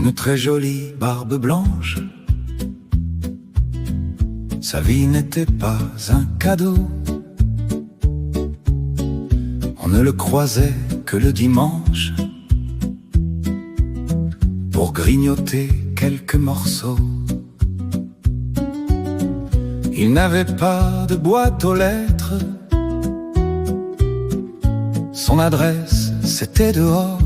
une très jolie barbe blanche. Sa vie n'était pas un cadeau. On ne le croisait que le dimanche pour grignoter quelques morceaux. Il n'avait pas de boîte aux lettres. Son adresse, c'était dehors.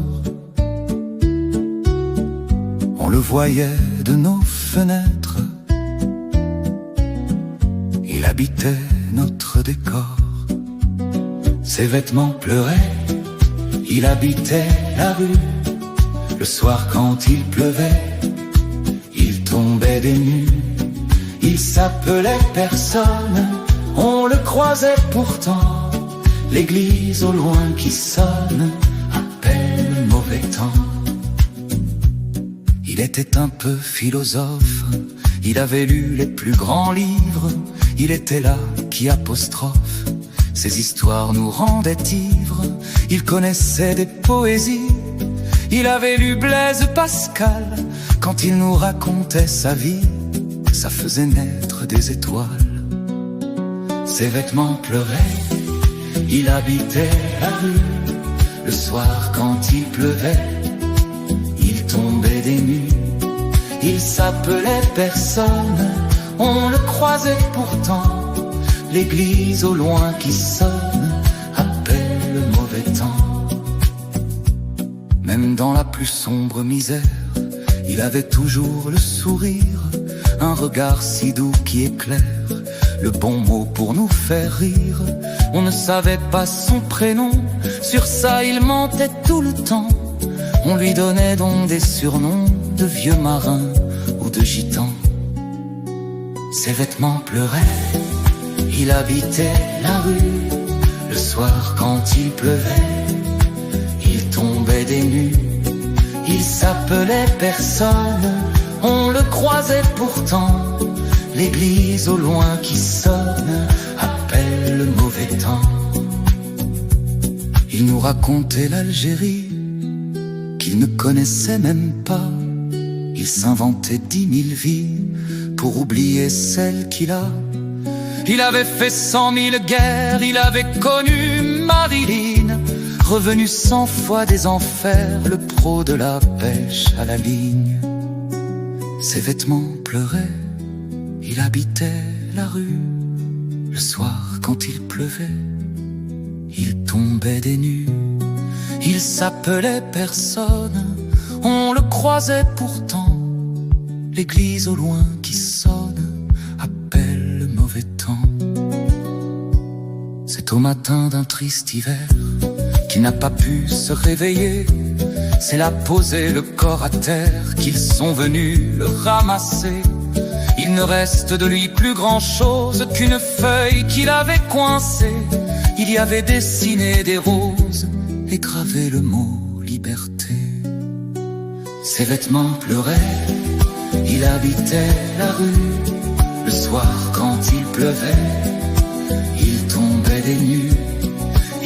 On le voyait de nos fenêtres. Il habitait notre décor. Ses vêtements pleuraient. Il habitait la rue. Le soir quand il pleuvait, il tombait des nues. Il s'appelait personne, on le croisait pourtant. L'église au loin qui sonne appelle le mauvais temps. Il était un peu philosophe, il avait lu les plus grands livres. Il était là qui apostrophe, ses histoires nous rendaient ivres. Il connaissait des poésies, il avait lu Blaise Pascal. Quand il nous racontait sa vie, ça faisait naître des étoiles. Ses vêtements pleuraient, il habitait la rue. Le soir quand il pleuvait, il tombait des nues. Il s'appelait personne, on le croisait pourtant. L'église au loin qui sonne appelle le mauvais temps. Même dans la plus sombre misère, il avait toujours le sourire. Un regard si doux qui éclaire, le bon mot pour nous faire rire. On ne savait pas son prénom, sur ça il mentait tout le temps. On lui donnait donc des surnoms de vieux marins ou de gitans. Ses vêtements pleuraient, il habitait la rue. Le soir quand il pleuvait, il tombait des nues. Il s'appelait personne, on le croisait pourtant. L'église au loin qui sonne appelle le mauvais temps. Il nous racontait l'Algérie qu'il ne connaissait même pas. Il s'inventait 10 000 vies pour oublier celle qu'il a. Il avait fait 100 000 guerres, il avait connu Marilyn. Revenu 100 fois des enfers, le pro de la pêche à la ligne. Ses vêtements pleuraient, il habitait la rue. Le soir quand il pleuvait, il tombait des nues. Il s'appelait personne, on le croisait pourtant. L'église au loin qui sonne appelle le mauvais temps. C'est au matin d'un triste hiver qu'il n'a pas pu se réveiller. C'est là poser le corps à terre qu'ils sont venus le ramasser. Il ne reste de lui plus grand chose qu'une feuille qu'il avait coincée. Il y avait dessiné des roses et gravé le mot liberté. Ses vêtements pleuraient, il habitait la rue. Le soir quand il pleuvait, il tombait des nues.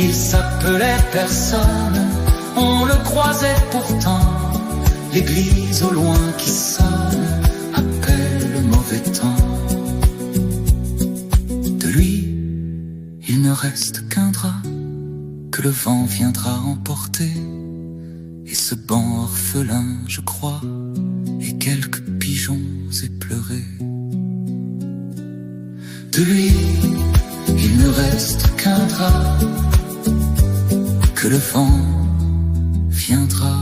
Il s'appelait personne, on le croisait pourtant. L'église au loin qui sonne appelle le mauvais temps. De lui, il ne reste qu'un drap que le vent viendra emporter. Et ce banc orphelin, je crois, et quelques pigeons éplorés. De lui, il ne reste qu'un drap que le vent viendra